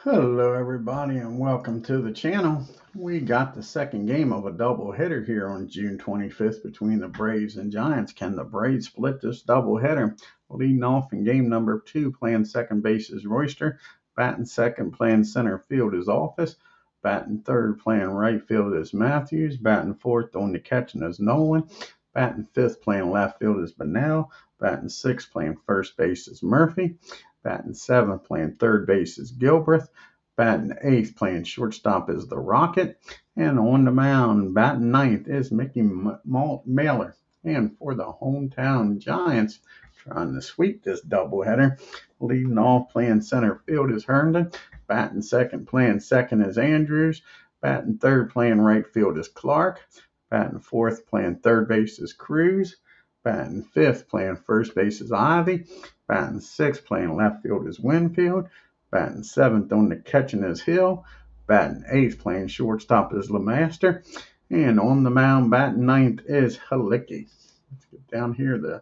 Hello everybody and welcome to the channel. We got the second game of a doubleheader here on June 25th between the Braves and Giants. Can the Braves split this doubleheader? Leading off in game number 2, playing second base is Royster. Batting second, playing center field is Office. Batting third, playing right field is Matthews. Batting fourth on the catching is Nolan. Batting fifth, playing left field is Bunnell. Batting sixth, playing first base is Murphy. Batting seventh, playing third base is Gilbreth. Batting eighth, playing shortstop is the Rocket. And on the mound, batting ninth is Mickey Mahler. And for the hometown Giants, trying to sweep this doubleheader, leading off playing center field is Herndon. Batting second, playing second is Andrews. Batting third, playing right field is Clark. Batting fourth, playing third base is Cruz. Batting fifth, playing first base is Ivy. Batting sixth, playing left field is Winfield. Batting seventh on the catching is Hill. Batting eighth, playing shortstop is Lemaster. And on the mound, batting ninth is Halicki. Let's get down here to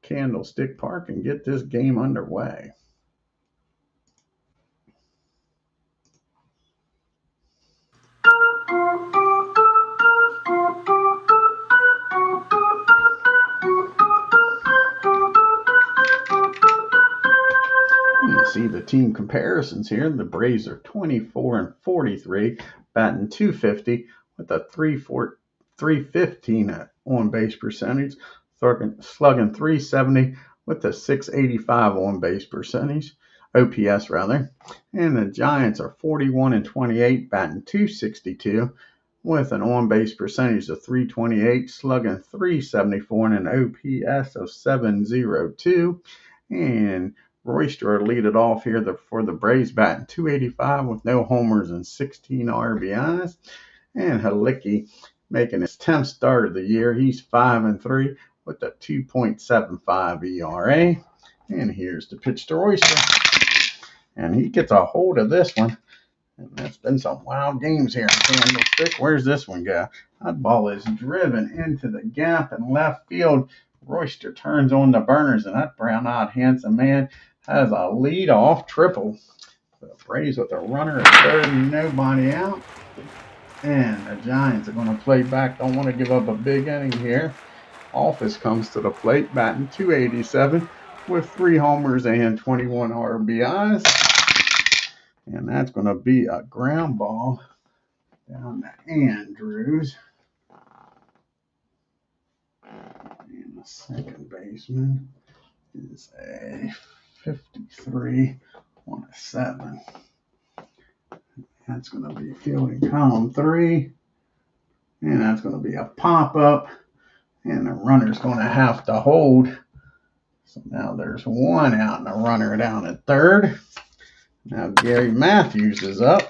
Candlestick Park and get this game underway. You see the team comparisons here. The Braves are 24-43, batting .250 with a 315 on base percentage, slugging .370 with a 685 on base percentage, OPS rather. And the Giants are 41-28, batting .262 with an on base percentage of .328, slugging .374 and an OPS of .702. And Royster lead it off here for the Braves, batting .285 with no homers and 16 RBIs. And Halicki making his 10th start of the year. He's 5-3 with a 2.75 ERA. And here's the pitch to Royster. And he gets a hold of this one. And that's been some wild games here in Candlestick. Where's this one go? That ball is driven into the gap in left field. Royster turns on the burners, and that brown-eyed handsome man has a lead-off triple. The Braves with a runner at third and nobody out. And the Giants are going to play back. Don't want to give up a big inning here. Office comes to the plate, batting .287 with 3 homers and 21 RBIs. And that's going to be a ground ball down to Andrews. And the second baseman is a 53 on a 7. That's going to be fielding column 3. And that's going to be a pop-up. And the runner's going to have to hold. So now there's 1 out and a runner down at third. Now Gary Matthews is up.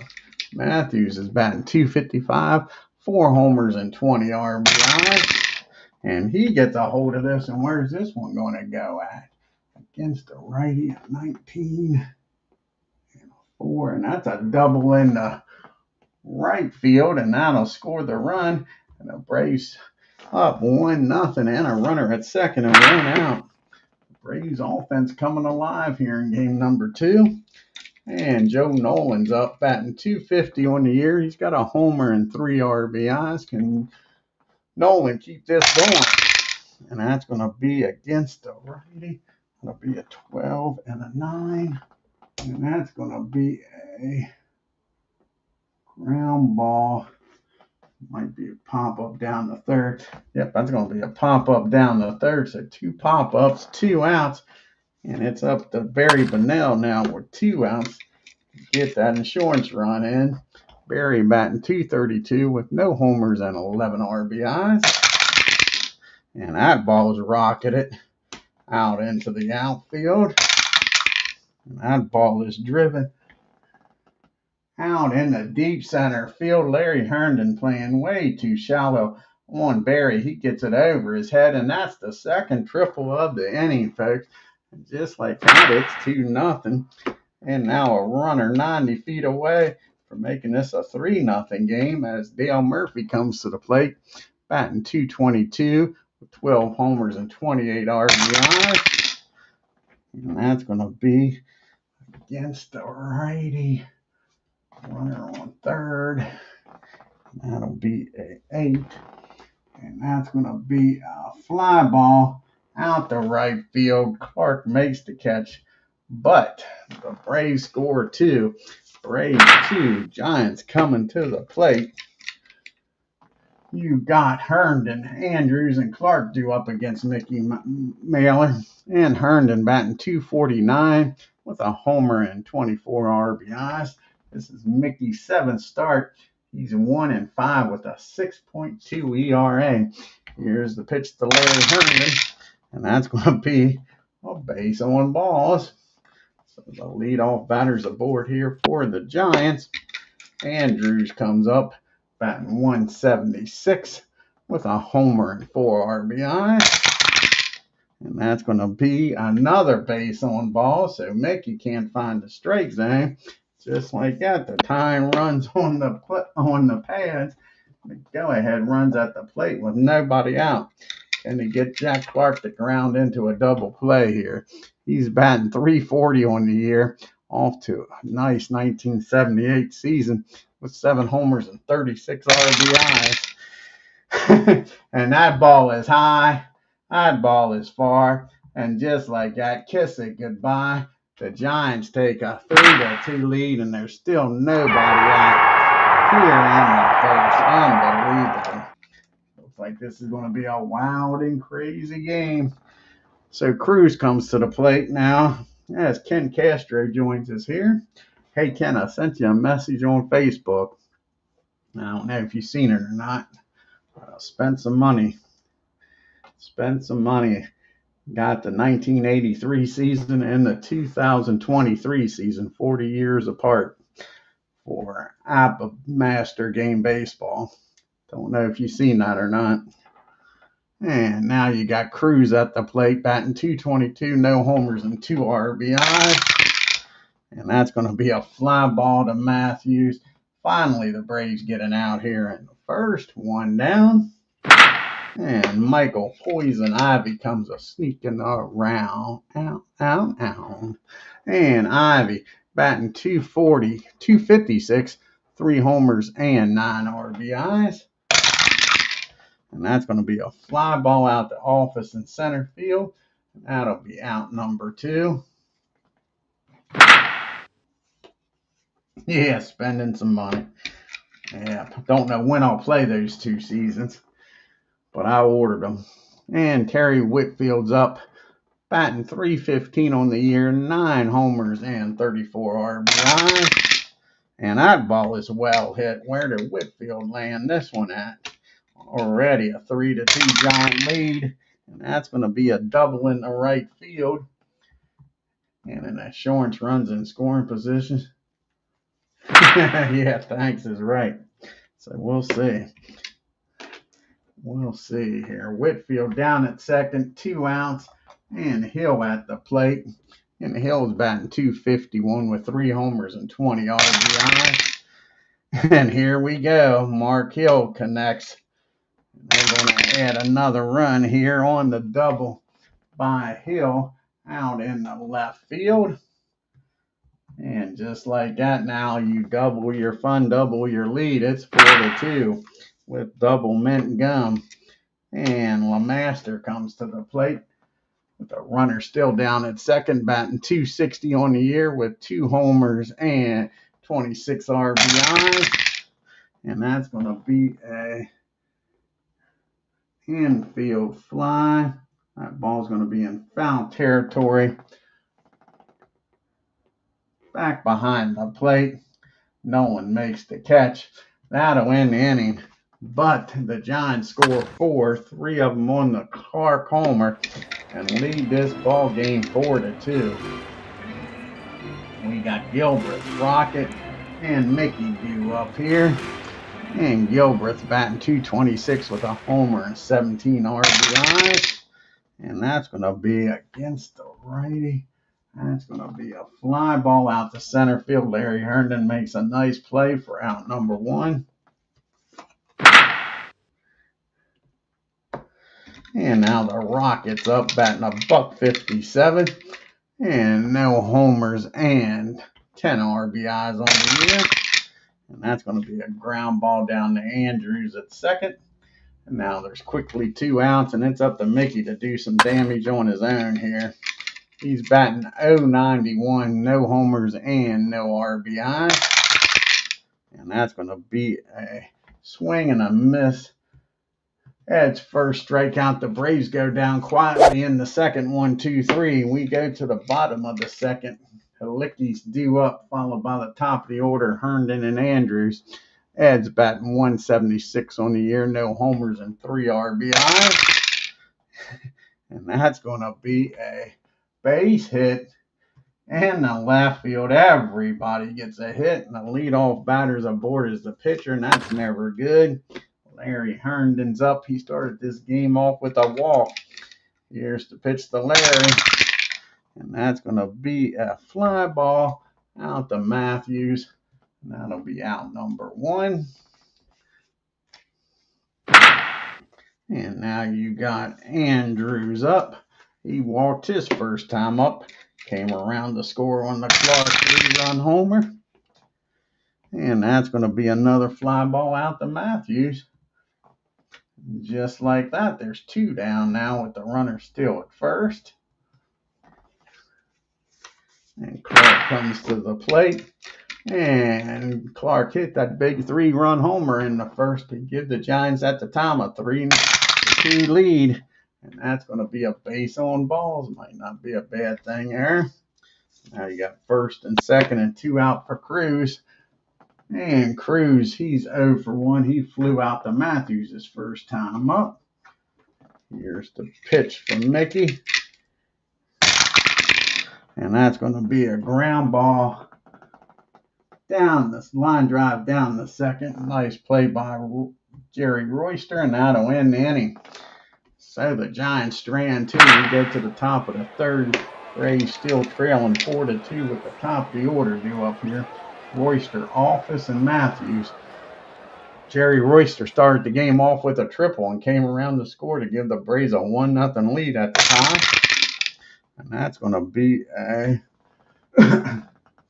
Matthews is batting .255, 4 homers and 20 RBIs. And he gets a hold of this. And where's this one going to go at? Against the righty at 19 and 4. And that's a double in the right field. And that'll score the run. And the Braves up 1-0 and a runner at second and 1 out. The Braves offense coming alive here in game number 2. And Joe Nolan's up, batting .250 on the year. He's got a homer and 3 RBIs. Can Nolan keep this going? And that's going to be against the righty. It'll be a 12 and a 9. And that's going to be a ground ball. Might be a pop-up down the third. Yep, that's going to be a pop-up down the third. So 2 pop-ups, 2 outs. And it's up to Barry Bunnell now with 2 outs to get that insurance run in. Barry batting .232 with no homers and 11 RBIs. And that ball is rocketed out into the outfield. And that ball is driven out in the deep center field. Larry Herndon playing way too shallow on Barry. He gets it over his head, and that's the second triple of the inning, folks. And just like that, it's 2-0. And now a runner 90 feet away from making this a 3-0 game as Dale Murphy comes to the plate, batting .222 with 12 homers and 28 RBIs. And that's going to be against the righty. Runner on third. That'll be an 8. And that's going to be a fly ball out the right field. Clark makes the catch, but the Braves score 2. Braves 2. Giants coming to the plate. You got Herndon, Andrews, and Clark due up against Mickey Mahler. And Herndon batting .249 with a homer and 24 RBIs. This is Mickey's 7th start. He's 1-5 with a 6.2 ERA. Here's the pitch to Larry Herndon, and that's going to be a base on balls. So the leadoff batter's aboard here for the Giants. Andrews comes up, batting .176 with a homer and 4 RBIs. And that's going to be another base on ball, so Mickey can't find the strike zone. Just like that, the time runs on the pads. The go-ahead runs at the plate with nobody out. Can he get Jack Clark to ground into a double play here? He's batting .340 on the year, off to a nice 1978 season with 7 homers and 36 RBIs. And that ball is high, that ball is far, and just like that, kiss it goodbye. The Giants take a 3-2 lead, and there's still nobody out here in the first. Unbelievable. Looks like this is going to be a wild and crazy game. So Cruz comes to the plate now as Ken Castro joins us here. Hey, Ken, I sent you a message on Facebook. I don't know if you've seen it or not. Spent some money. Got the 1983 season and the 2023 season, 40 years apart, for Apba Master Game Baseball. Don't know if you've seen that or not. And now you got Cruz at the plate, batting .222, no homers and 2 RBIs. And that's going to be a fly ball to Matthews. Finally, the Braves getting out here in the first. 1 down. And Michael Poison Ivy comes a sneaking around. Out. And Ivy batting .240, .256, 3 homers and 9 RBIs. And that's going to be a fly ball out to office in center field. That'll be out number 2. Yeah, spending some money. Yeah, don't know when I'll play those 2 seasons, but I ordered them. And Terry Whitfield's up, batting .315 on the year, 9 homers and 34 RBIs. And that ball is well hit. Where did Whitfield land this one at? Already a 3-2 Giant lead. And that's going to be a double in the right field. And an assurance runs in scoring position. Yeah, thanks is right. So we'll see. We'll see here. Whitfield down at second, 2 outs, and Hill at the plate. And Hill's batting .251 with 3 homers and 20 RBIs. And here we go. Mark Hill connects. They're going to add another run here on the double by Hill out in the left field. And just like that, now you double your fun, double your lead. It's 4-2 with double mint gum. And LeMaster comes to the plate with a runner still down at second, batting .260 on the year with 2 homers and 26 RBIs. And that's going to be a infield fly. That ball's going to be in foul territory. Back behind the plate. No one makes the catch. That'll end the inning. But the Giants score 4, 3 of them on the Clark homer, and lead this ball game 4-2. We got Gilbreth, Rocket, and Mickey due up here. And Gilbreth batting .226 with a homer and 17 RBIs. And that's going to be against the righty. That's going to be a fly ball out to center field. Larry Herndon makes a nice play for out number 1. And now the Rockets up, batting $157. And no homers and 10 RBIs on the year. And that's going to be a ground ball down to Andrews at second. And now there's quickly 2 outs, and it's up to Mickey to do some damage on his own here. He's batting .091, no homers and no RBIs. And that's going to be a swing and a miss. Ed's first strikeout. The Braves go down quietly in the second, 1, 2, 3. We go to the bottom of the second. Halicki's due up, followed by the top of the order, Herndon and Andrews. Ed's batting .176 on the year, no homers and 3 RBIs. And that's going to be a base hit in the left field. Everybody gets a hit, and the leadoff batter's aboard as the pitcher, and that's never good. Larry Herndon's up. He started this game off with a walk. Here's the pitch to Larry. And that's going to be a fly ball out to Matthews. And that'll be out number 1. And now you got Andrews up. He walked his first time up. Came around to score on the Clark 3-run homer. And that's going to be another fly ball out to Matthews. Just like that, there's 2 down now with the runner still at first. And Clark comes to the plate. And Clark hit that big 3-run homer in the first to give the Giants at the time a 3-2 lead. And that's going to be a base on balls. Might not be a bad thing there. Now you got first and second and 2 out for Cruz. And Cruz, he's 0 for 1. He flew out to Matthews his first time up. Here's the pitch from Mickey. And that's going to be a ground ball down this line drive down the second. Nice play by Jerry Royster, and that'll end the inning. So the Giants strand 2. We go to the top of the third. Braves still trailing 4-2 with the top of the order due up here. Royster, Office, and Matthews. Jerry Royster started the game off with a triple and came around to score to give the Braves a 1-0 lead at the time. And that's going to be a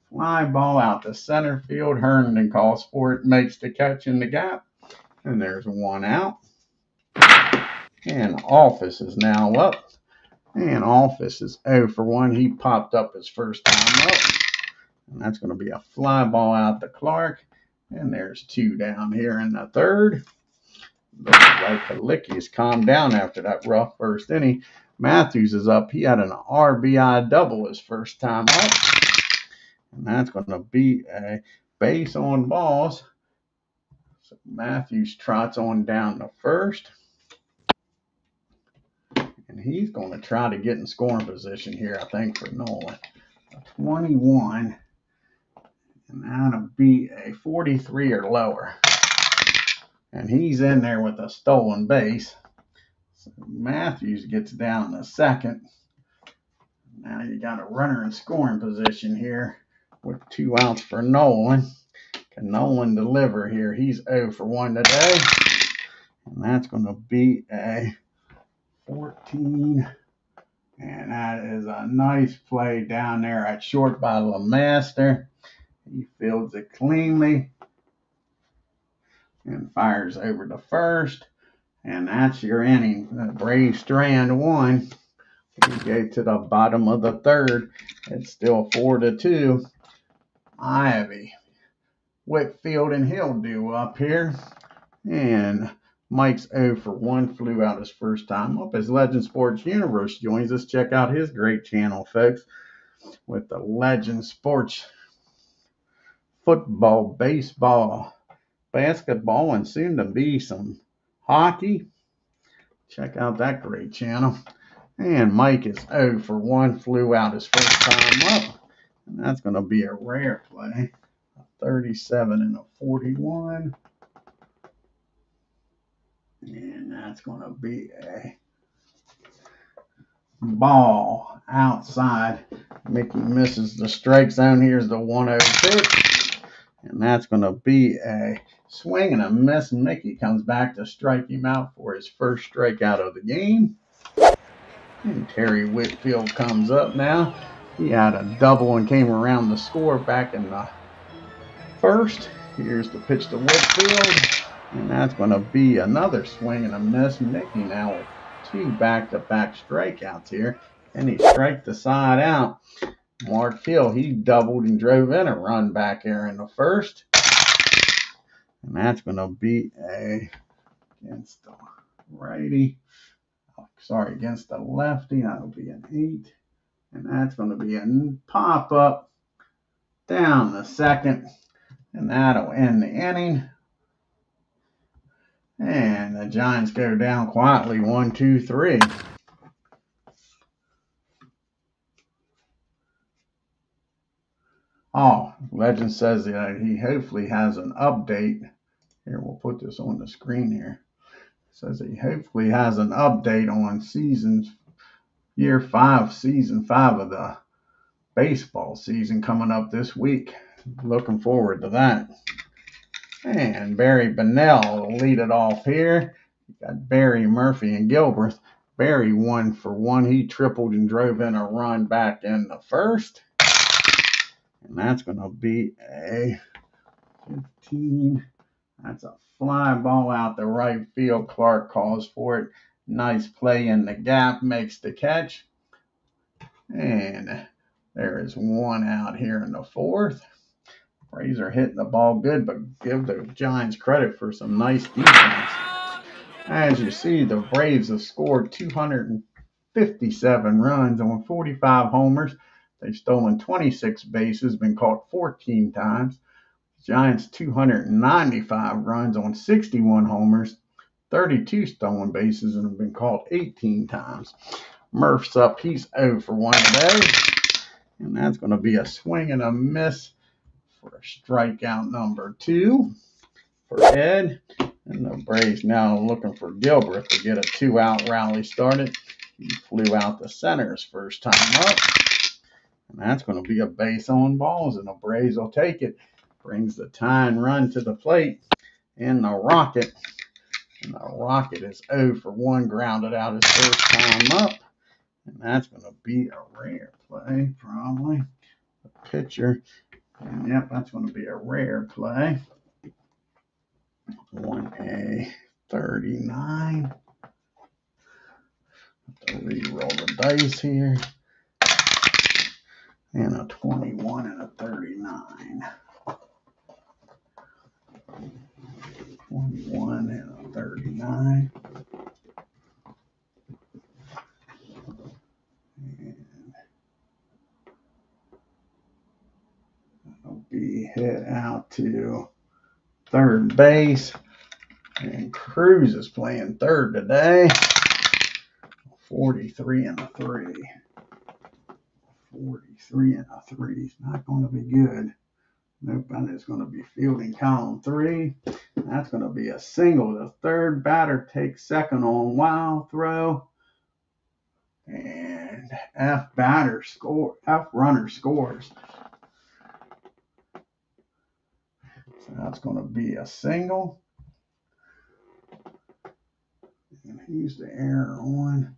fly ball out to center field. Herndon calls for it, makes the catch in the gap. And there's 1 out. And Office is now up. And Office is 0 for 1. He popped up his first time up. And that's going to be a fly ball out to Clark. And there's 2 down here in the third. Looks like Halicki's calmed down after that rough first inning. Matthews is up. He had an RBI double his first time up. And that's going to be a base on balls. So Matthews trots on down to first. And he's going to try to get in scoring position here, I think, for Nolan. 21. And that'll be a 43 or lower. And he's in there with a stolen base. So Matthews gets down to second. Now you got a runner in scoring position here with 2 outs for Nolan. Can Nolan deliver here? He's 0 for 1 today. And that's going to be a 14. And that is a nice play down there at short by LeMaster. He fields it cleanly and fires over to first. And that's your inning. The Braves strand 1. We go to the bottom of the third. It's still 4-2. Ivy, Whitfield, and Hill due up here. And Mike's 0 for 1. Flew out his first time up as Legend Sports Universe joins us. Check out his great channel, folks, with the Legend Sports football, baseball, basketball, and soon to be some hockey. Check out that great channel. And Mike is 0 for 1. Flew out his first time up. And that's going to be a rare play. A 37 and a 41. And that's going to be a ball outside. Mickey misses the strike zone. Here's the 1-0 pitch. And that's going to be a swing and a miss. Mickey comes back to strike him out for his first strikeout of the game. And Terry Whitfield comes up now. He had a double and came around to score back in the first. Here's the pitch to Whitfield. And that's going to be another swing and a miss. Mickey now with 2 back-to-back strikeouts here. And he striked the side out. Mark Hill, he doubled and drove in a run back here in the first. And that's going to be against the righty. Sorry, against the lefty. That'll be an 8. And that's going to be a pop-up down the second. And that'll end the inning. And the Giants go down quietly, 1, 2, 3. Oh, Legend says that he hopefully has an update. Here, we'll put this on the screen here. It says he hopefully has an update on year 5, season 5 of the baseball season coming up this week. Looking forward to that. And Barry Bonnell will lead it off here. You got Barry, Murphy, and Gilbreth. Barry 1 for 1. He tripled and drove in a run back in the first. And that's going to be a 15. That's a fly ball out the right field. Clark calls for it. Nice play in the gap. Makes the catch. And there is 1 out here in the fourth. Braves are hitting the ball good, but give the Giants credit for some nice defense. As you see, the Braves have scored 257 runs on 45 homers. They've stolen 26 bases, been caught 14 times. Giants 295 runs on 61 homers, 32 stolen bases, and have been caught 18 times. Murph's up. He's 0 for 1 today. And that's going to be a swing and a miss for strikeout number 2 for Ed. And the Braves now looking for Gilbreth to get a 2-out rally started. He flew out the center's first time up. And that's going to be a base on balls, and the Braves will take it. Brings the tying run to the plate. And the Rocket. And the Rocket is 0 for 1, grounded out his first time up. And that's going to be a rare play, probably. The pitcher. And yep, that's going to be a rare play. 1A 39. Have to re-roll the dice here. And a 21 and a 39. 21 and a 39. That'll be hit out to third base. And Cruz is playing third today. 43 and a 3. 43 and a 3 is not going to be good. Nope, and it's going to be fielding column 3. That's going to be a single. The third batter takes second on wild throw. And F runner scores. So that's going to be a single. And here's the error on.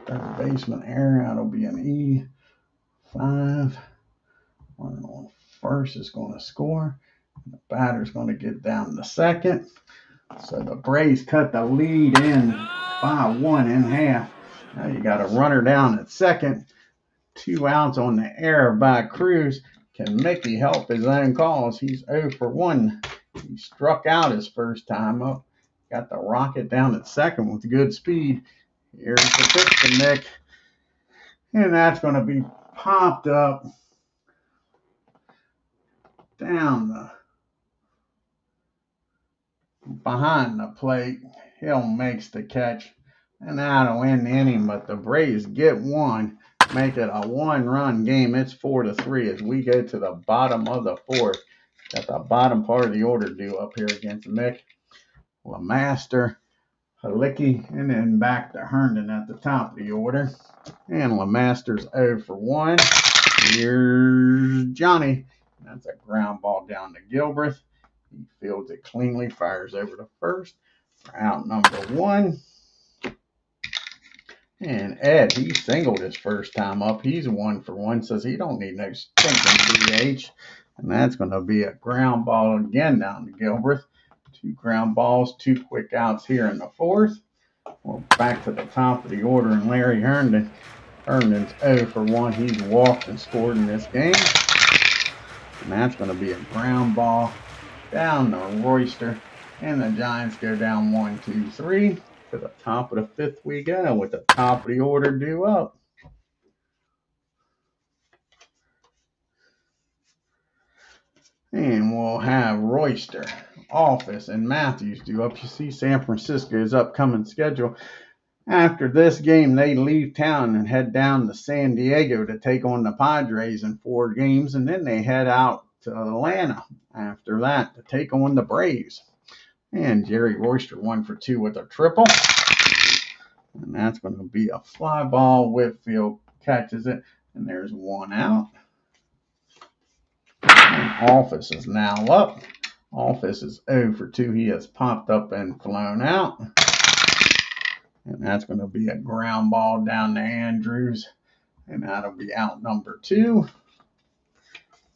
Third baseman error. That'll be an E5. Runner on first is going to score. The batter's going to get down to second. So the Braves cut the lead in by 1 in half. Now you got a runner down at second. 2 outs on the error by Cruz. Can Mickey help his own cause? He's 0 for 1. He struck out his first time up. Got the Rocket down at second with good speed. Here's the pitch to Nick. And that's going to be popped up down behind the plate. Hill makes the catch. And that'll end the inning, but the Braves get 1. Make it a 1-run game. It's 4-3 as we go to the bottom of the 4th. Got the bottom part of the order due up here against Mick. LeMaster, Halicki, and then back to Herndon at the top of the order. And LeMaster's 0 for 1. Here's Johnny. That's a ground ball down to Gilbreth. He fields it cleanly, fires over to first for out number 1. And Ed, he singled his first time up. He's 1 for 1. Says he don't need no stinking DH. And that's going to be a ground ball again down to Gilbert. 2 ground balls, 2 quick outs here in the 4th. We're back to the top of the order, and Larry Herndon. Herndon's 0 for 1. He's walked and scored in this game. And that's going to be a ground ball down to Royster. And the Giants go down 1, 2, 3. To the top of the 5th we go with the top of the order due up. And we'll have Royster, Office, and Matthews due up. You see San Francisco's upcoming schedule. After this game, they leave town and head down to San Diego to take on the Padres in 4 games. And then they head out to Atlanta after that to take on the Braves. And Jerry Royster 1 for 2 with a triple. And that's going to be a fly ball. Whitfield catches it. And there's 1 out. And Office is now up. Office is 0 for 2. He has popped up and flown out. And that's going to be a ground ball down to Andrews. And that'll be out number 2.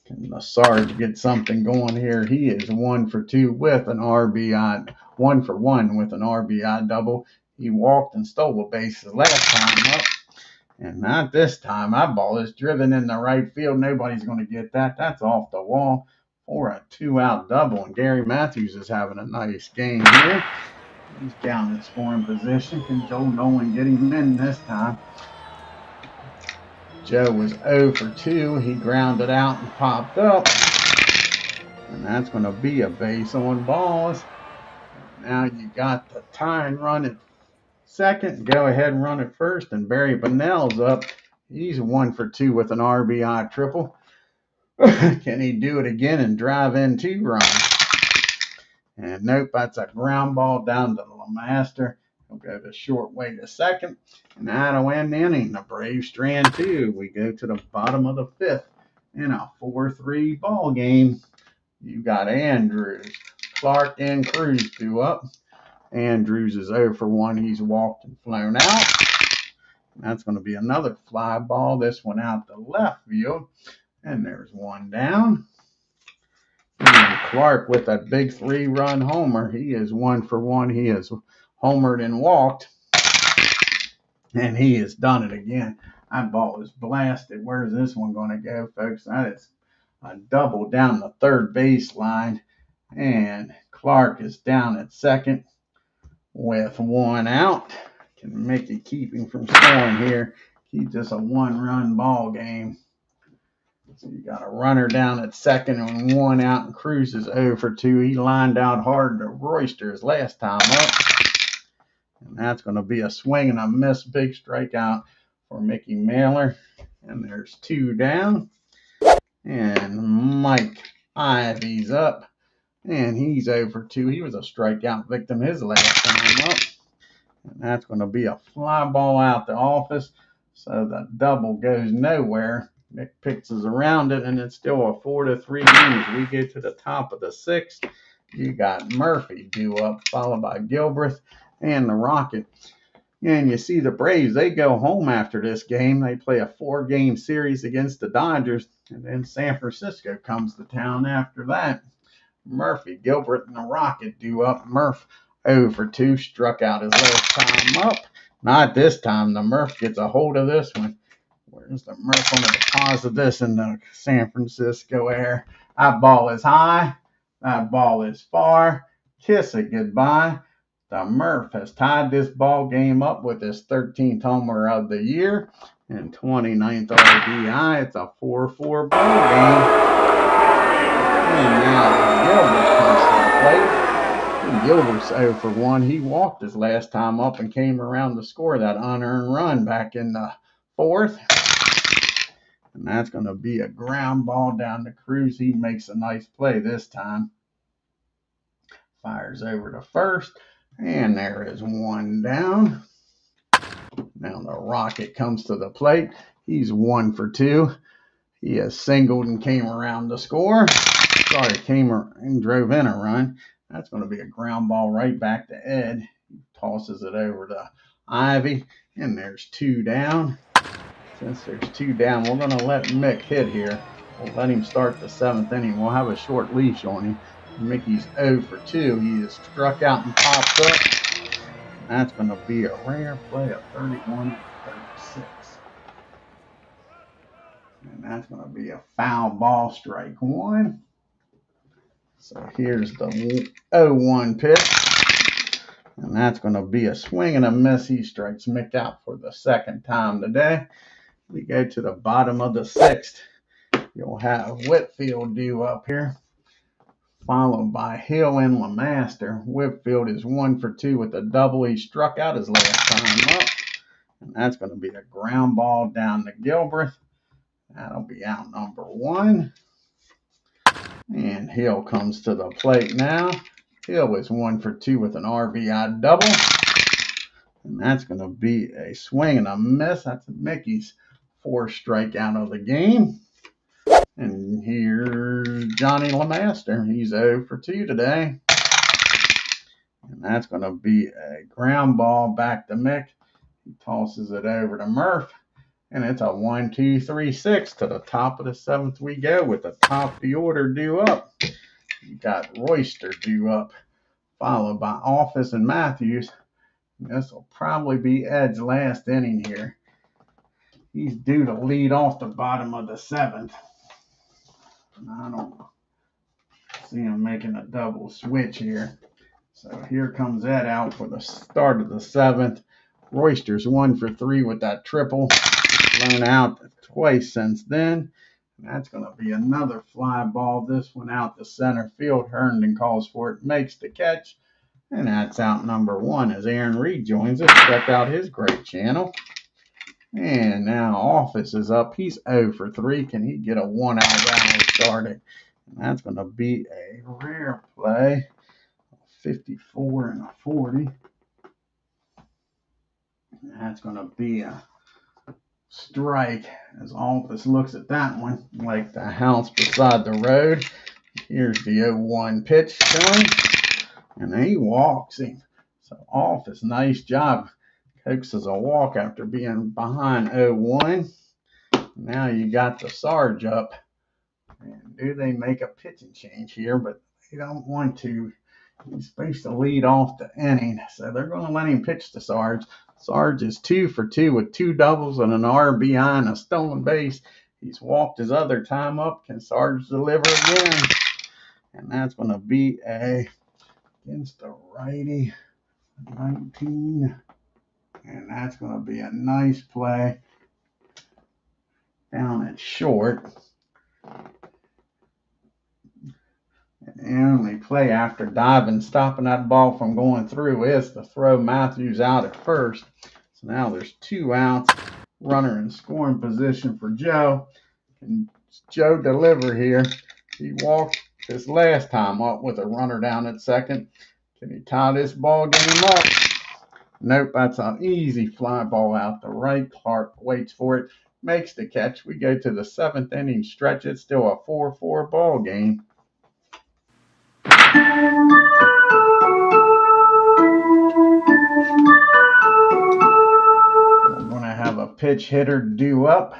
Can the Sarge get something going here? He is 1 for 2 with an RBI. 1 for 1 with an RBI double. He walked and stole a base the last time up. And not this time. That ball is driven in the right field. Nobody's going to get that. That's off the wall for a 2-out double. And Gary Matthews is having a nice game here. He's down in scoring position. Can Joe Nolan get him in this time? Joe was 0 for 2. He grounded out and popped up. And that's going to be a base on balls. Now you got the tying run at second. Go ahead and run it first. And Barry Bonnell's up. He's 1 for 2 with an RBI triple. Can he do it again and drive in 2 runs? And nope, that's a ground ball down to LeMaster. He'll go the short way to second. And that'll end the inning. The Braves strand 2. We go to the bottom of the 5th in a 4-3 ball game. You got Andrews, Clark, and Cruz due up. Andrews is 0 for 1. He's walked and flown out. And that's going to be another fly ball. This one out to left field. And there's 1 down. And Clark with that big 3-run homer. He is 1 for 1. He has homered and walked. And he has done it again. That ball is blasted. Where's this one going to go, folks? That is a double down the third baseline. And Clark is down at second with 1 out. Can Mickey keep him from scoring here. Keep this a 1-run ball game. So you got a runner down at second and 1 out, and Cruz is 0 for 2. He lined out hard to Royster his last time up. And that's going to be a swing and a miss. Big strikeout for Mickey Mahler. And there's 2 down. And Mike Ivy's up. And he's 0 for 2. He was a strikeout victim his last time up. And that's going to be a fly ball out the Office. So the double goes nowhere. Mick picks us around it, and it's still a 4-3 game as we get to the top of the 6th. You got Murphy due up, followed by Gilbreth and the Rocket. And you see the Braves, they go home after this game. They play a 4-game series against the Dodgers, and then San Francisco comes to town after that. Murphy, Gilbreth, and the Rocket due up. Murph 0 for 2, struck out his last time up. Not this time. The Murph gets a hold of this one. Where's the Murph going to deposit this in the San Francisco air? That ball is high. That ball is far. Kiss it goodbye. The Murph has tied this ball game up with his 13th homer of the year and 29th RBI. It's a 4-4 ball game. And now Gilbert comes to the plate. Gilbert's 0 for 1. He walked his last time up and came around to score that unearned run back in the 4th. And that's going to be a ground ball down to Cruz. He makes a nice play this time. Fires over to first. And there is 1 down. Now the Rocket comes to the plate. He's 1 for 2. He has singled and came around to score. Came and drove in a run. That's going to be a ground ball right back to Ed. He tosses it over to Ivy, and there's 2 down. Since there's 2 down, we're going to let Mick hit here. We'll let him start the 7th inning. We'll have a short leash on him. Mickey's 0 for 2. He is struck out and pops up. And that's going to be a rare play of 31-36. And that's going to be a foul ball, strike 1. So here's the 0-1 pitch. And that's going to be a swing and a miss. He strikes Mick out for the 2nd time today. We go to the bottom of the 6th. You'll have Whitfield due up here, followed by Hill and LeMaster. Whitfield is 1 for 2 with a double. He struck out his last time up. And that's going to be a ground ball down to Gilbreth. That'll be out number 1. And Hill comes to the plate now. Hill is 1 for 2 with an RBI double. And that's going to be a swing and a miss. That's Mickey's 4th strikeout of the game. And here's Johnny LeMaster. He's 0 for 2 today. And that's going to be a ground ball back to Mick. He tosses it over to Murph. And it's a 1-2-3-6 to the top of the 7th we go with the top of the order due up. You got Royster due up, followed by Office and Matthews. This will probably be Ed's last inning here. He's due to lead off the bottom of the 7th. I don't see him making a double switch here. So here comes Ed out for the start of the 7th. Royster's 1 for 3 with that triple. Blown out twice since then. And that's going to be another fly ball. This one out to center field. Herndon calls for it, makes the catch. And that's out number 1 as Aaron Reed joins us. Check out his great channel. And now Office is up. He's 0 for 3. Can he get a 1-out rally started? And that's going to be a rare play. 54 and a 40. And that's going to be a strike as Office looks at that one like the house beside the road. Here's the 0-1 pitch going. And he walks him. So Office, nice job. Coaxes a walk after being behind 0-1. Now you got the Sarge up. And do they make a pitching change here? But they don't want to. He's supposed to lead off the inning. So they're going to let him pitch to Sarge. Sarge is 2 for 2 with 2 doubles and an RBI and a stolen base. He's walked his other time up. Can Sarge deliver again? And that's going to be against the righty, 19. And that's going to be a nice play down at short. And the only play after diving, stopping that ball from going through is to throw Matthews out at first. So now there's 2 outs, runner in scoring position for Joe. Can Joe deliver here? He walked this last time up with a runner down at second. Can he tie this ball game up? Nope, that's an easy fly ball out the right. Clark waits for it, makes the catch. We go to the 7th inning stretch. It's still a 4-4 ball game. We're going to have a pitch hitter due up,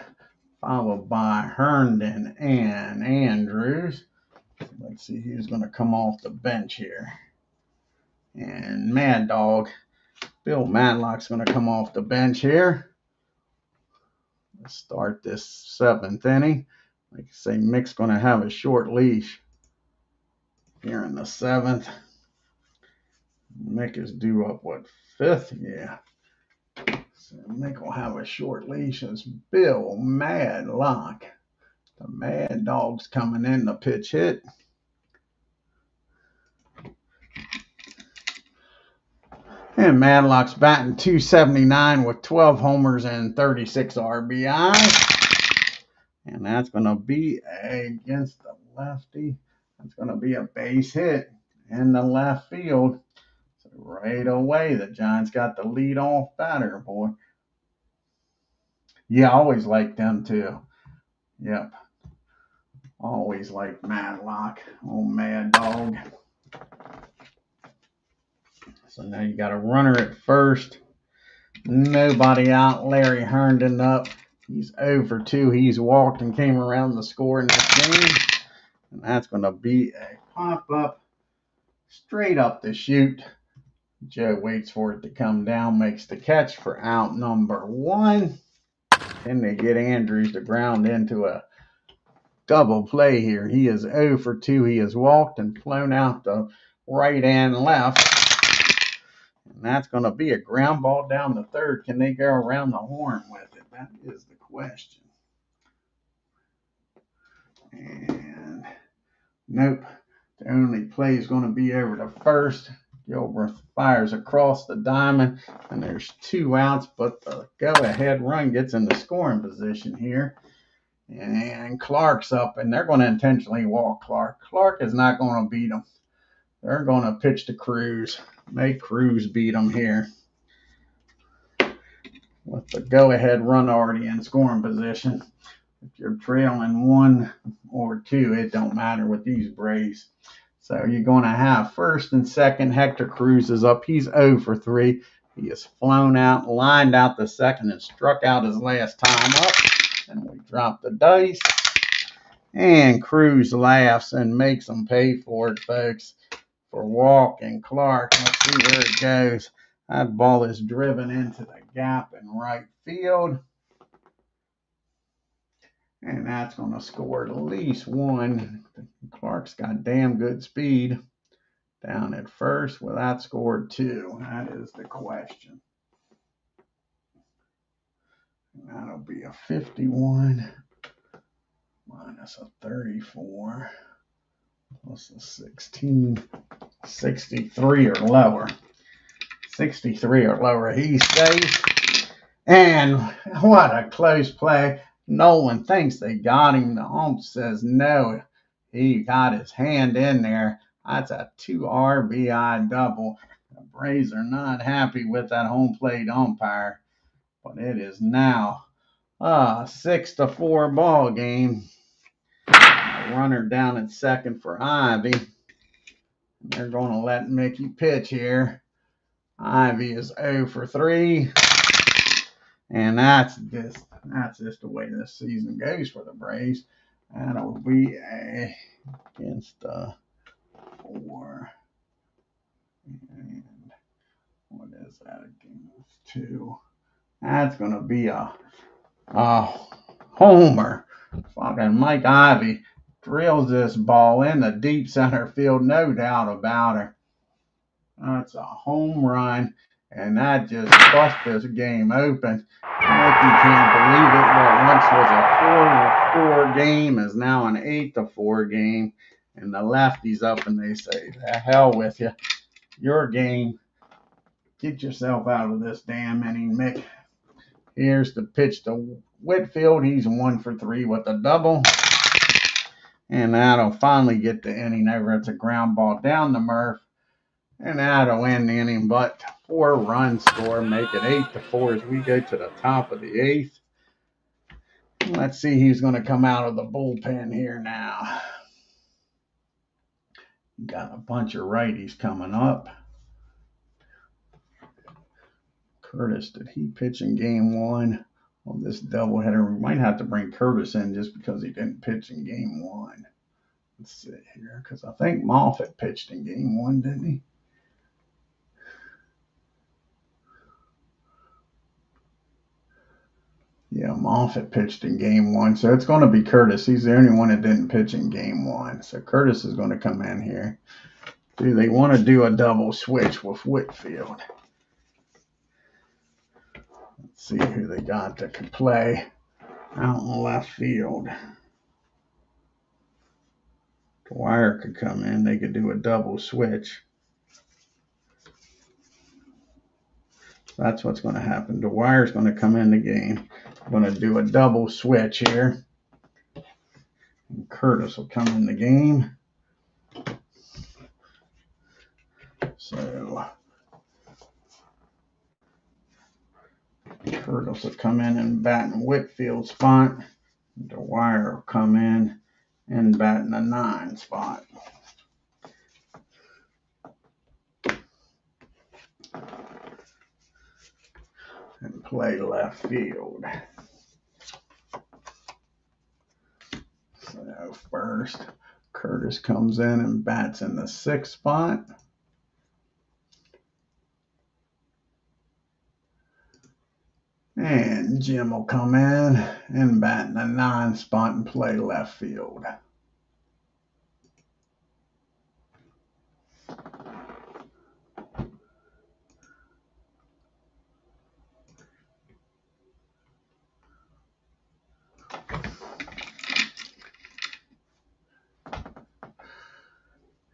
followed by Herndon and Andrews. Let's see who's going to come off the bench here. And Mad Dog, Bill Madlock's going to come off the bench here. Let's start this 7th inning. Like I say, Mick's going to have a short leash here in the 7th. Mick is due up, 5th? Yeah. So Mick will have a short leash as Bill Madlock. The Mad Dog's coming in the pitch hit. And Madlock's batting .279 with 12 homers and 36 RBIs. And that's going to be against the lefty. That's going to be a base hit in the left field. So right away, the Giants got the lead-off batter, boy. Yeah, I always liked them too. Yep. Always liked Madlock. Old Mad Dog. So now you got a runner at first. Nobody out. Larry Herndon up. He's 0 for 2. He's walked and came around the score in this game. And that's going to be a pop-up straight up the chute. Joe waits for it to come down, makes the catch for out number 1. Then they get Andrews to ground into a double play here. He is 0 for 2. He has walked and flown out the right and left. And that's going to be a ground ball down the third. Can they go around the horn with it? That is the question. And nope. The only play is going to be over to first. Gilbert fires across the diamond, and there's 2 outs, but the go-ahead run gets in the scoring position here. And Clark's up, and they're going to intentionally walk Clark. Clark is not going to beat him. They're going to pitch to Cruz. Make Cruz beat them here. With the go-ahead run already in scoring position. If you're trailing 1 or 2, it don't matter with these Braves. So you're going to have first and second. Hector Cruz is up. He's 0 for 3. He has flown out, lined out the second, and struck out his last time up. And we drop the dice. And Cruz laughs and makes them pay for it, folks, for walking Clark. Let's see where it goes. That ball is driven into the gap in right field. And that's going to score at least 1. Clark's got damn good speed. Down at first. Well, that scored 2. That is the question. And that'll be a 51 minus a 34 plus a 16. 63 or lower. 63 or lower. He stays. And what a close play. Nolan thinks they got him. The ump says no. He got his hand in there. That's a 2 RBI double. The Braves are not happy with that home plate umpire. But it is now a 6-4 ball game. A runner down at second for Ivy. They're going to let Mickey pitch here. Ivy is 0 for 3. And that's just the way this season goes for the Braves. That'll be against 4. And what is that against 2? That's going to be a homer. Fucking Mike Ivy drills this ball in the deep center field, no doubt about it. That's a home run. And that just bust this game open. Mickey can't believe it. What once was a 4-4 game is now an 8-4 game. And the lefty's up and they say, the hell with you. Your game. Get yourself out of this damn inning, Mick. Here's the pitch to Whitfield. He's 1 for 3 with a double. And that'll finally get the inning over. It's a ground ball down the Murph. And that'll end the inning, but 4-run score, make it 8-4 as we go to the top of the 8th. Let's see who's going to come out of the bullpen here now. Got a bunch of righties coming up. Curtis, did he pitch in game 1 of this doubleheader? We might have to bring Curtis in just because he didn't pitch in game 1. Let's see here, because I think Moffitt pitched in game 1, didn't he? Yeah, Moffitt pitched in game 1, so it's going to be Curtis. He's the only one that didn't pitch in game 1. So Curtis is going to come in here. Do they want to do a double switch with Whitfield? Let's see who they got that could play out in left field. Dwyer could come in. They could do a double switch. That's what's going to happen. Dwyer's going to come in the game. We're going to do a double switch here. And Curtis will come in the game. So Curtis will come in and bat in Whitfield's spot. Dwyer will come in and bat in the 9 spot. play left field. So first, Curtis comes in and bats in the 6th spot. And Jim will come in and bat in the 9th spot and play left field.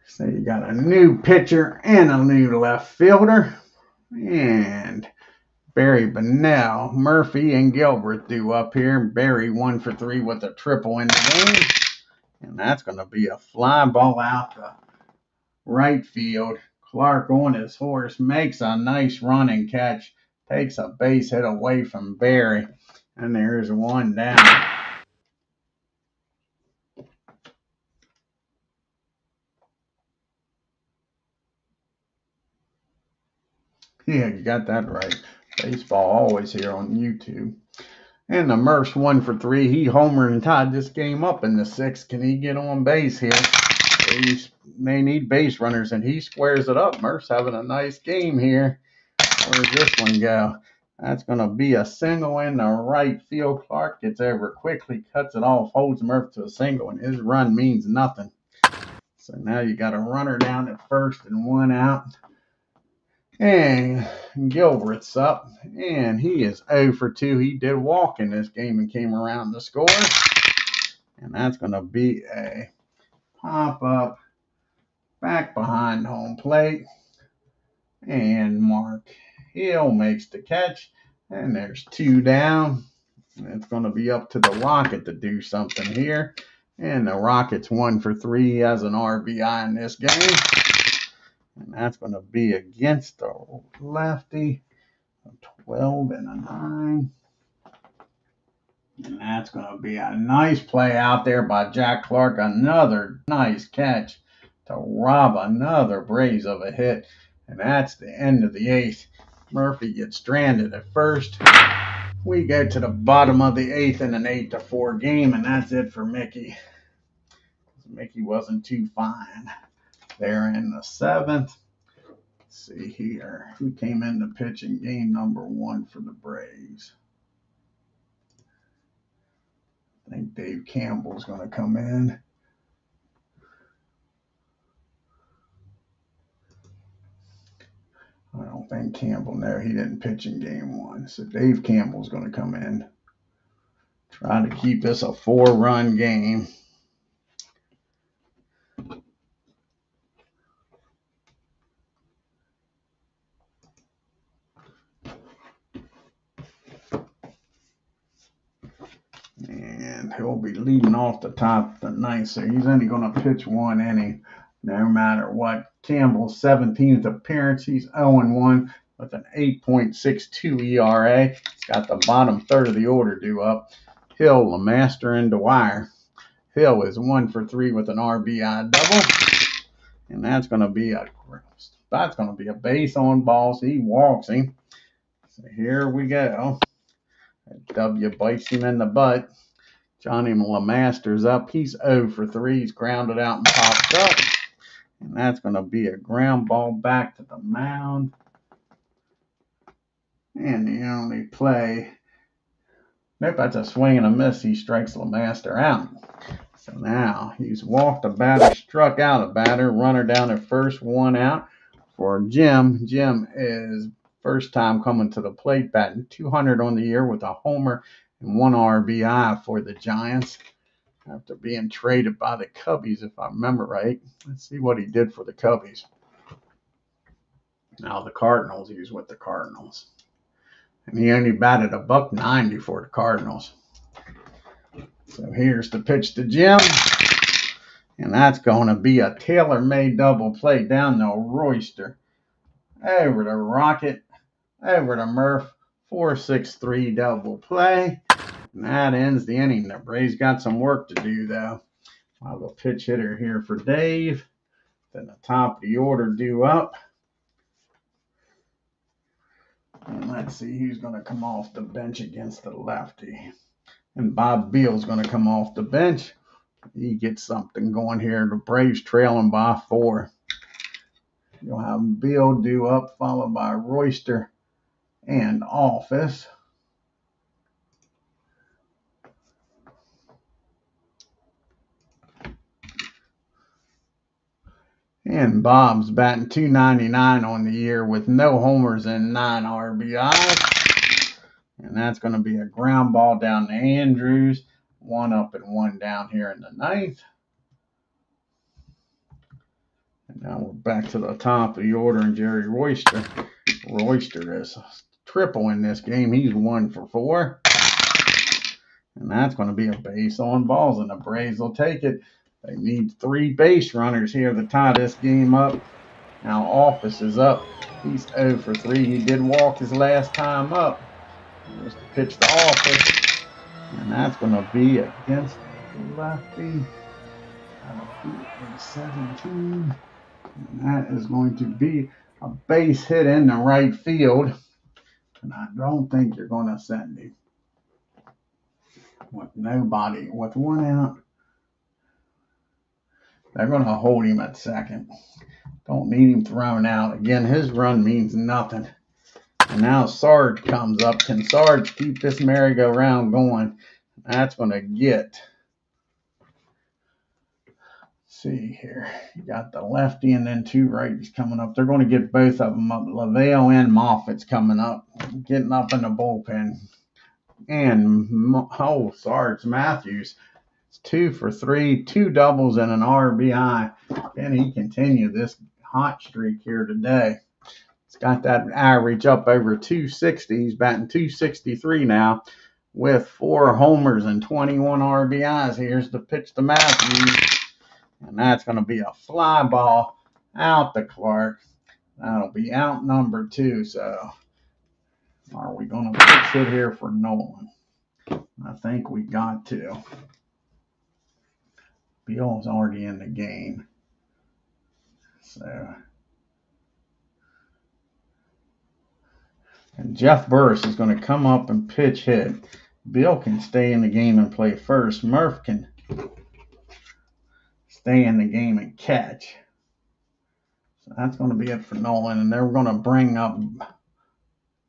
So you got a new pitcher and a new left fielder. And Barry Bonnell, Murphy, and Gilbert do up here. Barry 1 for 3 with a triple in the game. And that's going to be a fly ball out to right field. Clark on his horse makes a nice running catch. Takes a base hit away from Barry. And there's one down. Yeah, you got that right. Baseball always here on YouTube. And the Murph's 1 for 3. He homered and tied this game up in the 6th. Can he get on base here? They need base runners, and he squares it up. Murph's having a nice game here. Where's this one go? That's going to be a single in the right field. Clark gets over quickly, cuts it off, holds Murph to a single, and his run means nothing. So now you got a runner down at first and 1 out. And Gilbert's up, and he is 0 for 2. He did walk in this game and came around to score. And that's going to be a pop-up back behind home plate. And Mark Hill makes the catch. And there's 2 down. And it's going to be up to the Rocket to do something here. And the Rocket's 1 for 3. He has an RBI in this game. And that's going to be against the lefty. A 12 and a 9. And that's going to be a nice play out there by Jack Clark. Another nice catch to rob another Braves of a hit. And that's the end of the 8th. Murphy gets stranded at first. We go to the bottom of the 8th in an 8-4 game. And that's it for Mickey. Mickey wasn't too fine. There in the 7th. Let's see here. Who came in to pitch in game number 1 for the Braves? I think Dave Campbell's going to come in. I don't think Campbell, no, he didn't pitch in game 1. So Dave Campbell's going to come in. Try to keep this a 4-run game. And he'll be leading off the top of the 9th, so he's only going to pitch 1 inning no matter what. Campbell's 17th appearance. He's 0-1 with an 8.62 ERA. He's got the bottom third of the order due up. Hill, LeMaster, and Dwyer. Hill is 1 for 3 with an RBI double. And that's going to be a base on balls. He walks him. So here we go. W bites him in the butt. Johnny LeMaster's up. He's 0 for 3. He's grounded out and popped up. And that's going to be a ground ball back to the mound. And the only play. Nope, that's a swing and a miss. He strikes LeMaster out. So now he's walked a batter, struck out a batter. Runner down at first, 1 out for Jim. Jim is first time coming to the plate, batting .200 on the year with a homer and 1 RBI for the Giants after being traded by the Cubbies, if I remember right. Let's see what he did for the Cubbies. Now the Cardinals, he was with the Cardinals. And he only batted $190 for the Cardinals. So here's the pitch to Jim. And that's going to be a tailor-made double play down the Royster. Over to Rocket. Over to Murph. 4-6-3 double play. And that ends the inning. The Braves got some work to do, though. I'll have a pitch hitter here for Dave. Then the top of the order due up. And let's see who's going to come off the bench against the lefty. And Bob Beal's going to come off the bench. He gets something going here. The Braves trailing by 4. You'll have Beal due up, followed by Royster and Office. And Bob's batting .299 on the year with no homers and 9 RBIs. And that's going to be a ground ball down to Andrews. 1 up and 1 down here in the 9th. And now we're back to the top of the order, and Jerry Royster. Royster is triple in this game. He's 1 for 4. And that's going to be a base on balls, and the Braves will take it. They need 3 base runners here to tie this game up. Now Office is up. He's 0 for 3. He did walk his last time up. Here's the pitch to Office. And that's going to be against the lefty. That'll be a 17. And that is going to be a base hit in the right field. And I don't think you're going to send him. With nobody, with 1 out. They're going to hold him at second. Don't need him thrown out. Again, his run means nothing. And now Sarge comes up. Can Sarge keep this merry-go-round going? That's going to get. Let's see here. You got the lefty and then 2 righties coming up. They're going to get both of them up. LaVale and Moffitt's coming up. Getting up in the bullpen. And, Sarge Matthews. 2 for 3, 2 doubles and an RBI. Can he continue this hot streak here today? He's got that average up over 260. He's batting .263 now with 4 homers and 21 RBIs. Here's the pitch to Matthews. And that's going to be a fly ball out to Clark. That'll be out number 2. So are we going to pitch it here for Nolan? I think we got to. Beal's already in the game. So, and Jeff Burris is going to come up and pitch hit. Beal can stay in the game and play first. Murph can stay in the game and catch. So that's going to be it for Nolan. And they're going to bring up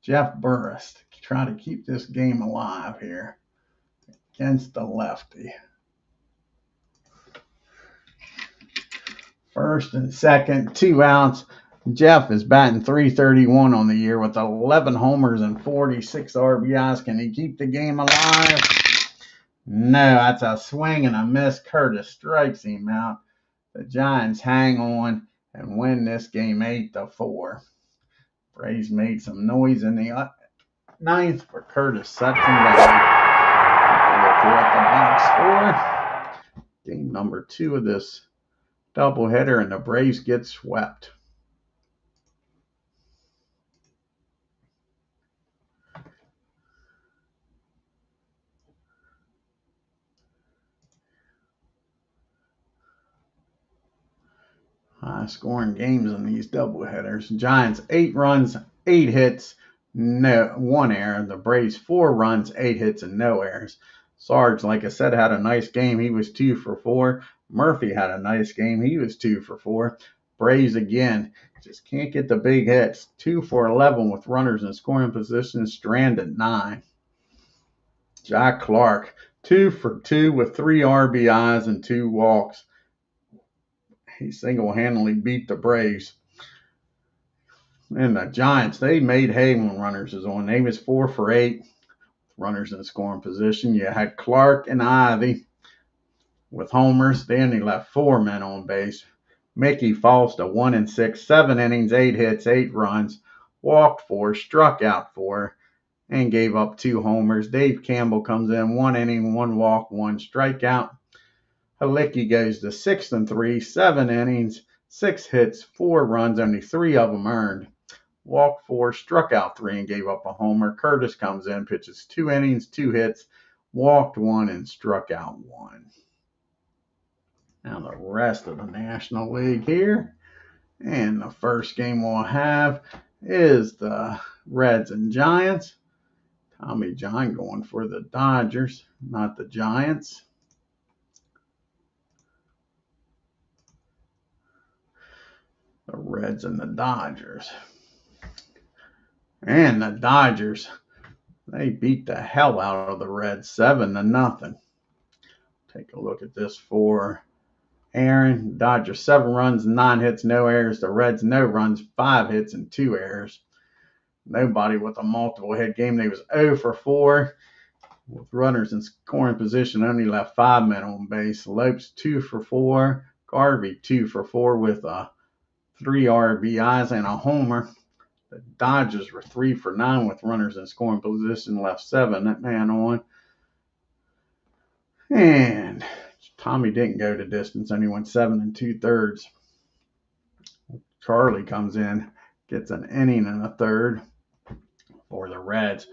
Jeff Burris to try to keep this game alive here against the lefty. First and second, 2 outs. Jeff is batting .331 on the year with 11 homers and 46 RBIs. Can he keep the game alive? No, that's a swing and a miss. Curtis strikes him out. The Giants hang on and win this game 8-4. Braves made some noise in the 9th, but Curtis sets him down. Look here at the box score. Game number 2 of this doubleheader, and the Braves get swept. High scoring games in these doubleheaders. Giants 8 runs, 8 hits, no 1 error. The Braves 4 runs, 8 hits, and no errors. Sarge, like I said, had a nice game. He was 2 for 4. Murphy had a nice game. He was 2 for 4. Braves again just can't get the big hits. 2 for 11 with runners in scoring position. Strand at 9. Jack Clark 2 for 2 with 3 RBIs and 2 walks. He single-handedly beat the Braves. And the Giants, they made hay when runners is on. They was 4 for 8 runners in scoring position. You had Clark and Ivy with homers. Then they left 4 men on base. Mickey falls to 1 and 6, 7 innings, 8 hits, 8 runs, walked 4, struck out 4, and gave up 2 homers. Dave Campbell comes in, 1 inning, 1 walk, 1 strikeout. Halicki goes to 6 and 3, 7 innings, 6 hits, 4 runs, only 3 of them earned. Walked 4, struck out 3, and gave up a homer. Curtis comes in, pitches 2 innings, 2 hits, walked 1, and struck out 1. Now the rest of the National League here. And the first game we'll have is the Reds and Giants. Tommy John going for the Dodgers, not the Giants. The Reds and the Dodgers. And the Dodgers, they beat the hell out of the Reds 7-0. Take a look at this for Aaron. Dodgers 7 runs, 9 hits, no errors. The Reds no runs, 5 hits, and 2 errors. Nobody with a multiple hit game. They was 0 for 4 with runners in scoring position. Only left 5 men on base. Lopes 2 for 4. Garvey 2 for 4 with 3 RBIs and a homer. The Dodgers were 3 for 9 with runners in scoring position. Left 7 man on. And Tommy didn't go the distance. Only went 7 2/3. Charlie comes in, gets an inning and a third for the Reds.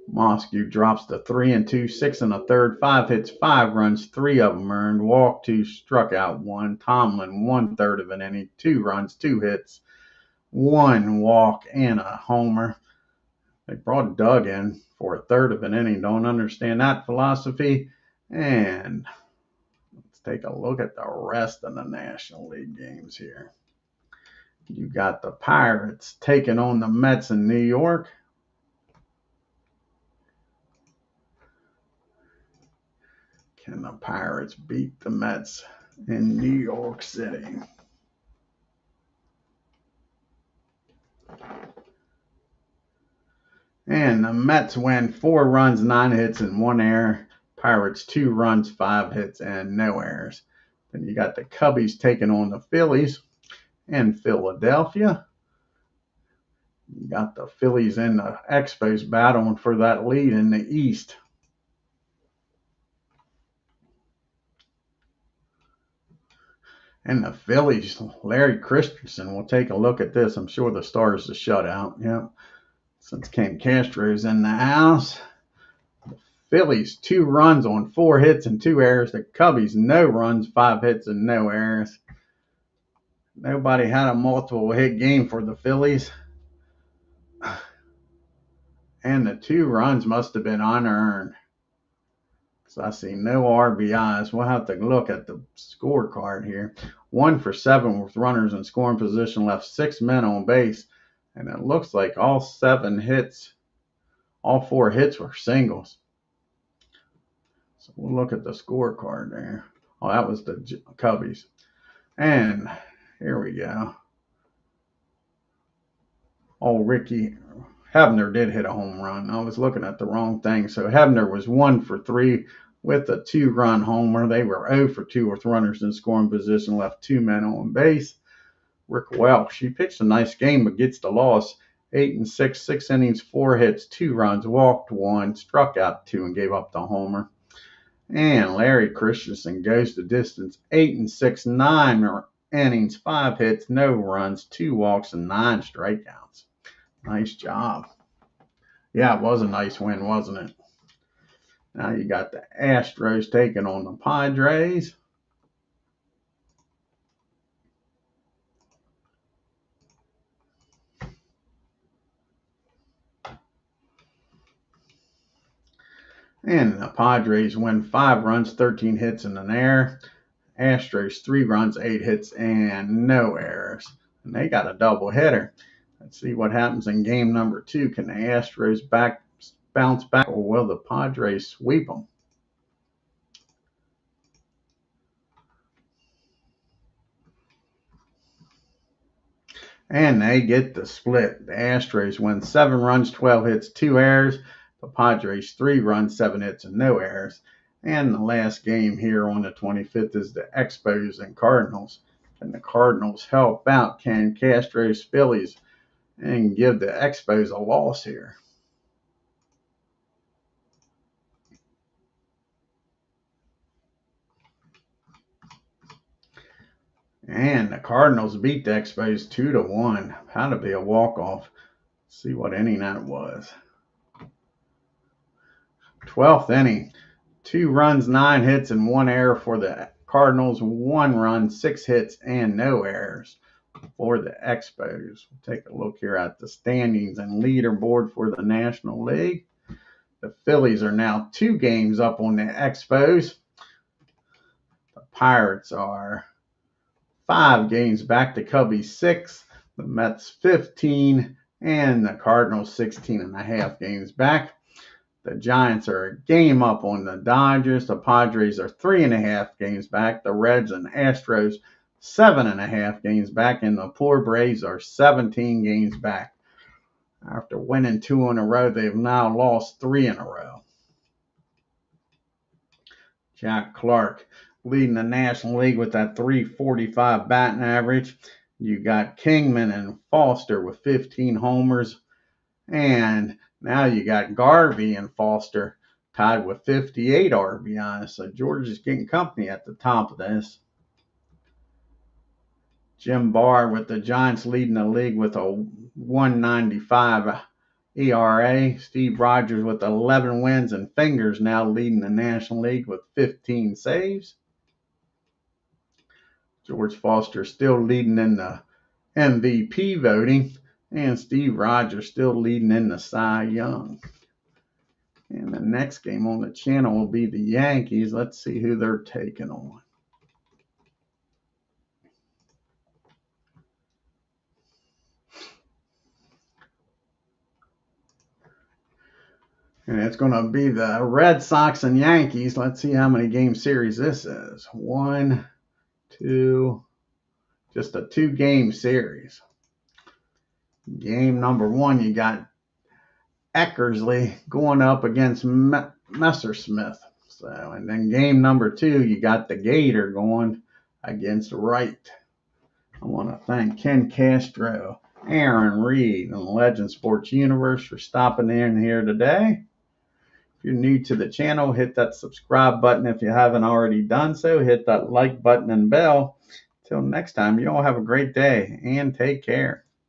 Mosque drops to 3 2, 6 1/3, 5 hits, 5 runs, 3 of them earned, walked 2, struck out 1. Tomlin 1/3 of an inning, 2 runs, 2 hits, 1 walk, and a homer. They brought Doug in for 1/3 of an inning. Don't understand that philosophy. And let's take a look at the rest of the National League games here. You got the Pirates taking on the Mets in New York. Can the Pirates beat the Mets in New York City? And the Mets win 4 runs, 9 hits, and 1 error. Pirates 2 runs, 5 hits, and no errors. Then you got the Cubbies taking on the Phillies in Philadelphia. You got the Phillies and the Expos battling for that lead in the East. And the Phillies, Larry Christensen will take a look at this. I'm sure the Stars is a shutout. Yeah, since Ken Castro's in the house. The Phillies 2 runs on 4 hits and 2 errors. The Cubbies no runs, 5 hits, and no errors. Nobody had a multiple hit game for the Phillies. And the 2 runs must have been unearned. So I see no RBIs. We'll have to look at the scorecard here. 1 for 7 with runners in scoring position, left 6 men on base. And it looks like all 4 hits were singles. So we'll look at the scorecard there. Oh, that was the Cubbies. And here we go. Oh, Ricky Hebner did hit a home run. I was looking at the wrong thing. So Hebner was 1 for 3 with a 2-run homer. They were 0 for 2 with runners in scoring position, left 2 men on base. Rick Welch, he pitched a nice game but gets the loss. 8 6, 6 innings, 4 hits, 2 runs, walked 1, struck out 2, and gave up the homer. And Larry Christensen goes the distance. 8 6, 9 innings, 5 hits, no runs, 2 walks, and 9 strikeouts. Nice job. Yeah, it was a nice win, wasn't it? Now you got the Astros taking on the Padres. And the Padres win 5 runs, 13 hits, and an error. Astros 3 runs, 8 hits, and no errors. And they got a doubleheader. Let's see what happens in game number 2. Can the Astros bounce back, or will the Padres sweep them? And they get the split. The Astros win 7 runs, 12 hits, 2 errors. The Padres 3 runs, 7 hits, and no errors. And the last game here on the 25th is the Expos and Cardinals. And the Cardinals help out Ken Castro's Phillies and give the Expos a loss here. And the Cardinals beat the Expos 2-1. Had to be a walk-off. See what inning that was. 12th inning. 2 runs, 9 hits, and 1 error for the Cardinals. 1 run, 6 hits, and no errors. for the Expos. We'll take a look here at the standings and leaderboard for the National League. The Phillies are now 2 games up on the Expos. The Pirates are 5 games back. The Cubbies 6, the Mets 15, and the Cardinals 16.5 games back. The Giants are a game up on the Dodgers. The Padres are 3.5 games back. The Reds and Astros 7.5 games back. And the poor Braves are 17 games back. After winning 2 in a row, they've now lost 3 in a row. Jack Clark leading the National League with that .345 batting average. You got Kingman and Foster with 15 homers. And now you got Garvey and Foster tied with 58 RBIs. So George is getting company at the top of this. Jim Barr with the Giants leading the league with a 1.95 ERA. Steve Rogers with 11 wins, and Fingers now leading the National League with 15 saves. George Foster still leading in the MVP voting, and Steve Rogers still leading in the Cy Young. And the next game on the channel will be the Yankees. Let's see who they're taking on. And it's going to be the Red Sox and Yankees. Let's see how many game series this is. 1, 2, just a 2-game series. Game number 1, you got Eckersley going up against Messersmith. So, and then game number 2, you got the Gator going against Wright. I want to thank Ken Castro, Aaron Reed, and Legend Sports Universe for stopping in here today. If you're new to the channel, hit that subscribe button. If you haven't already done so, hit that like button and bell. Till next time, you all have a great day and take care.